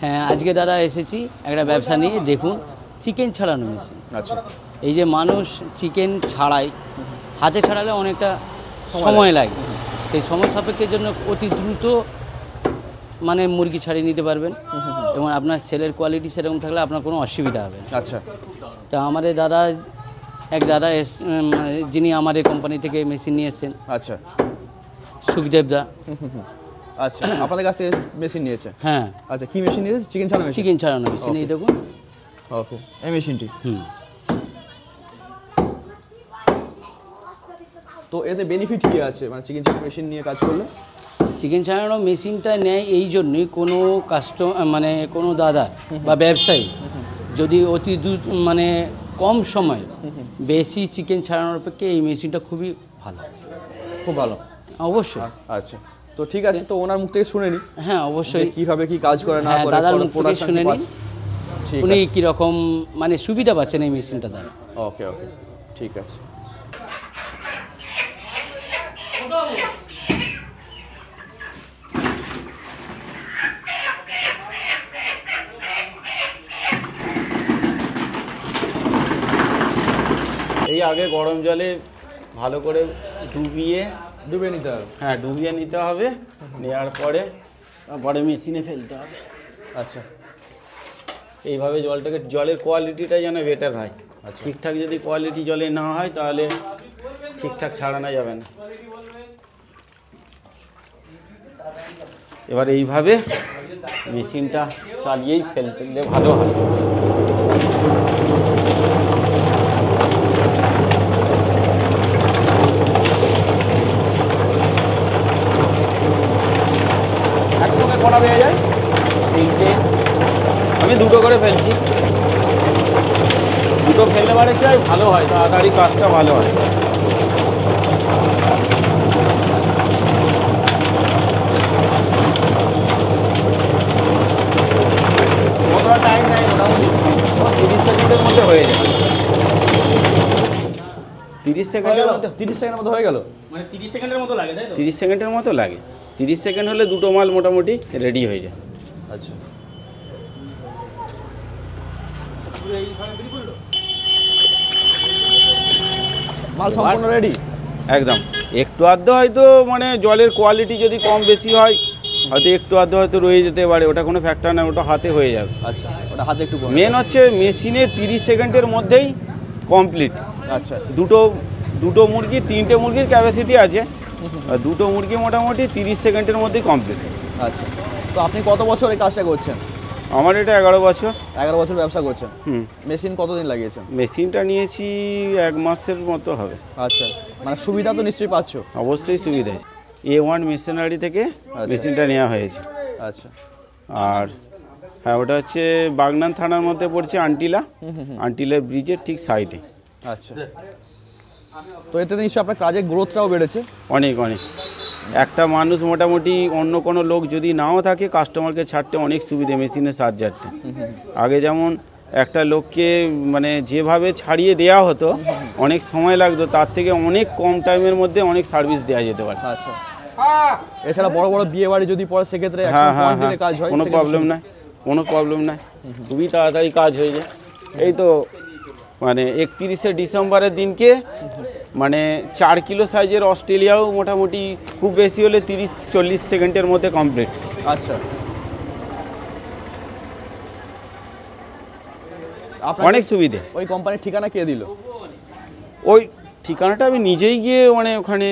হ্যাঁ, আজকে দাদা এসেছি একটা ব্যবসা নিয়ে। দেখুন, চিকেন ছাড়ানো মেশিন। আচ্ছা, এই যে মানুষ চিকেন ছাড়ায়, হাতে ছাড়ালে অনেকটা সময় লাগে, সেই সময় সাপেক্ষের জন্য অতি দ্রুত মানে মুরগি ছাড়িয়ে নিতে পারবেন এবং আপনার সেলের কোয়ালিটি সেরকম থাকলে আপনার কোনো অসুবিধা হবে না। আচ্ছা, তা আমাদের দাদা, এক দাদা যিনি আমাদের কোম্পানি থেকে মেশিন নিয়ে এসেছেন, আচ্ছা, সুখদেবদা। আচ্ছা, আপনাদের কাছ থেকে মেশিন নিয়েছে? হ্যাঁ। আচ্ছা, কি মেশিন নিয়েছে? চিকেন ছাড়ানো মেশিন? চিকেন ছাড়ানো মেশিন, এই দেখুন। ওকে, এই মেশিনটি। তো এতে বেনিফিট কি আছে মানে চিকেন ছাড়ানো মেশিন নিয়ে কাজ করলে? চিকেন ছাড়ানো মেশিনটা নেয় এই জন্যই, কোনো মানে কোনো দাদা বা ব্যবসায়ী যদি অতি মানে কম সময় বেশি চিকেন ছাড়ানোর পক্ষে এই মেশিনটা খুবই ভালো। খুব ভালো, অবশ্যই। আচ্ছা, তো ঠিক আছে, তো ওনার মুখ থেকে শুনে নি। হ্যাঁ, অবশ্যই। কিভাবে কি কাজ করে না করে দাদার মুখ থেকে শুনে নিন ঠিক উনি কীরকম মানে সুবিধা পাচ্ছেন এই মেশিনটা দ্বারা। ওকে, ওকে, ঠিক আছে। এই আগে গরম জলে ভালো করে ডুবিয়ে নিতে হবে। হ্যাঁ, ডুবিয়ে নিতে হবে। নেওয়ার পরে মেশিনে ফেলতে হবে। আচ্ছা, এইভাবে জলের কোয়ালিটিটা যেন বেটার হয়। ঠিকঠাক যদি কোয়ালিটি জলে না হয় তাহলে ঠিকঠাক ছাড়ানো যাবে না। এবার এইভাবে মেশিনটা চালিয়েই ফেলতে ভালো হয়। একসঙ্গে কটা পেয়ে যায়? তিনটে, আমি দুটো করে ফেলছি। দুটো ফেললে পারে কি হয়, ভালো হয়, তাড়াতাড়ি কাজটা ভালো হয়। কতটা টাইম নেয়? মোটামুটি 30 সেকেন্ডের মধ্যে হয়ে যায়। 30 সেকেন্ডের মধ্যে 30 সেকেন্ডের মধ্যে হয়ে গেল? মানে 30 সেকেন্ডের মতো লাগে, তাই তো? 30 সেকেন্ডের মতো লাগে। 30 সেকেন্ড হলে দুটো মাল মোটামুটি রেডি হয়ে যায়। আচ্ছা, মাল সম্পূর্ণ রেডি একদম। একটু আধটু হয়তো মানে জলের কোয়ালিটি যদি কম বেশি হয়, হয়তো একটু আধটু হয়তো রয়ে যেতে পারে, ওটা কোনো ফ্যাক্টর না, ওটা হাতে হয়ে যাবে। আচ্ছা, ওটা হাতে একটু মেন হচ্ছে মেশিনে 30 সেকেন্ডের মধ্যেই কমপ্লিট। আচ্ছা, দুটো মুরগি, 3টে মুরগির ক্যাপাসিটি আছে, আর দুটো মুরগি মোটামুটি 30 সেকেন্ডের মধ্যেই কমপ্লিট। আচ্ছা, তো আপনি কত বছর এই কাজটা করছেন? আমার এটা 11 বছর। 11 বছর ব্যবসা করছেন। মেশিন কতদিন লাগিয়েছেন? মেশিনটা নিয়েছি 1 মাসের মতো হবে। আচ্ছা, মানে সুবিধা তো নিশ্চয়ই পাচ্ছ? অবশ্যই সুবিধা আছে। A1 মেশিনারি থেকে মেশিনটা নেওয়া হয়েছে। আচ্ছা, আর হ্যাঁ, ওটা হচ্ছে বাগনান থানার মধ্যে পড়ছে, আন্টিলা ব্রিজের ঠিক সাইডে। আচ্ছা, তো এতে নিশ্চয়ই আপনার কাজের গ্রোথটাও বেড়েছে? অনেক। একটা মানুষ মোটামুটি অন্য কোনো লোক যদি নাও থাকে, কাস্টমারকে ছাড়তে অনেক সুবিধে মেশিনের সাহায্যার্থে। আগে যেমন একটা লোককে মানে যেভাবে ছাড়িয়ে দেওয়া হতো, অনেক সময় লাগতো, তার থেকে অনেক কম টাইমের মধ্যে অনেক সার্ভিস দেওয়া যেতে পারে। আচ্ছা, এছাড়া বড় বড় বিয়ে বাড়ি যদি পড়ে সেক্ষেত্রে কাজ হয়? কোনো প্রবলেম নাই, খুবই তাড়াতাড়ি কাজ হয়ে যায়। এই তো মানে 31শে ডিসেম্বরের দিনকে মানে 4 কিলো সাইজের অস্ট্রেলিয়াও মোটামুটি খুব বেশি হলে 30-40 সেকেন্ডের মধ্যে কমপ্লিট। আচ্ছা, অনেক সুবিধে। ওই কোম্পানির ঠিকানা কে দিল? ওই ঠিকানাটা আমি নিজেই গিয়ে মানে ওখানে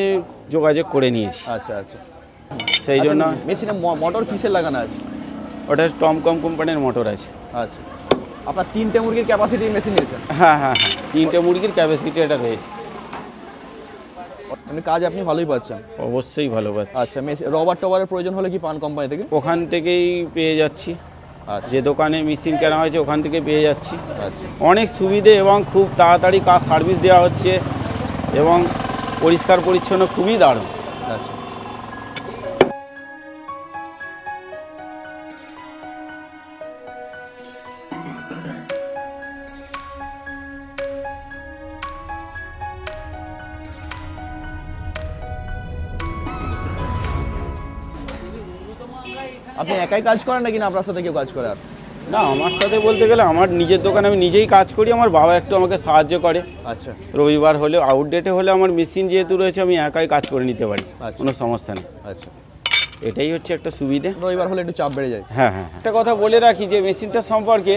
যোগাযোগ করে নিয়েছি। আচ্ছা, আচ্ছা, সেই জন্য। মেশিনে মোটর কিসের লাগানো আছে? ওটা টমকম কোম্পানির মোটর আছে। আচ্ছা, আপনার 3টে মুরগির ক্যাপাসিটি মেশিন নিয়েছেন? হ্যাঁ, 3টে মুরগির ক্যাপাসিটি এটা রয়েছে। মানে কাজ আপনি ভালোই পাচ্ছেন? অবশ্যই ভালো পাচ্ছি। আচ্ছা, রবার টবারের প্রয়োজন হলে কি পান কোম্পানি থেকে? ওখান থেকেই পেয়ে যাচ্ছি। যে দোকানে মেশিন কেনা হয়েছে ওখান থেকে পেয়ে যাচ্ছি। আচ্ছা, অনেক সুবিধে এবং খুব তাড়াতাড়ি কাজ সার্ভিস দেওয়া হচ্ছে এবং পরিষ্কার পরিচ্ছন্ন, খুবই দারুণ। আচ্ছা, আপনি একাই কাজ করেন নাকি না আপনার সাথে কেউ কাজ করে আর? না, আমার সাথে বলতে গেলে আমার নিজের দোকানে আমি নিজেই কাজ করি, আমার বাবা একটু আমাকে সাহায্য করে। আচ্ছা রবিবার হলে আউটডেটে হলে আমার মেশিন যেহেতু রয়েছে আমি একাই কাজ করে নিতে পারি, আচ্ছা। কোনো সমস্যা নেই। আচ্ছা, এটাই হচ্ছে একটা সুবিধে। রবিবার হলে একটু চাপ বেড়ে যায়। হ্যাঁ হ্যাঁ, একটা কথা বলে রাখি যে মেশিনটা সম্পর্কে,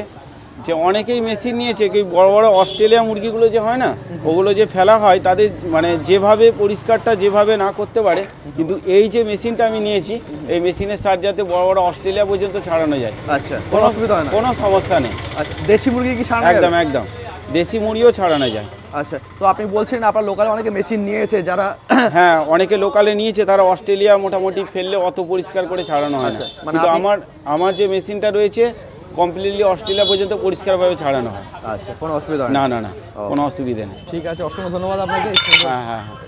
যে অনেকেই মেশিন নিয়েছে, কি বড় বড় অস্ট্রেলিয়া মুরগিগুলো যে হয় না, ওগুলো যে ফেলা হয় তাদের মানে যেভাবে পরিষ্কারটা যেভাবে না করতে পারে, কিন্তু এই যে মেশিনটা আমি নিয়েছি এই মেশিনের সাহায্যে বড় বড় অস্ট্রেলিয়া পর্যন্ত ছাড়ানো যায়, আচ্ছা, কোনো অসুবিধা হয় না? কোনো সমস্যা নেই। আচ্ছা, দেশি মুরগি কি ছাড়ানো একদম যাবে? একদম, দেশি মুরগিও ছাড়ানো যায়। আচ্ছা, তো আপনি বলছেন আপনার লোকালে অনেকে মেশিন নিয়েছে যারা হ্যাঁ, অনেকে লোকালে নিয়েছে, তারা অস্ট্রেলিয়া মোটামুটি ফেললে অত পরিষ্কার করে ছাড়ানো হয় না, আচ্ছা, মানে কিন্তু আপনি- আমার যে মেশিনটা রয়েছে কমপ্লিটলি অস্ট্রেলিয়া পর্যন্ত পরিষ্কারভাবে ছাড়ানো হয়। আচ্ছা, কোনো অসুবিধা হয় না না? না না, কোনো অসুবিধা নেই। ঠিক আছে, অসংখ্য ধন্যবাদ আপনাকে। হ্যাঁ হ্যাঁ হ্যাঁ।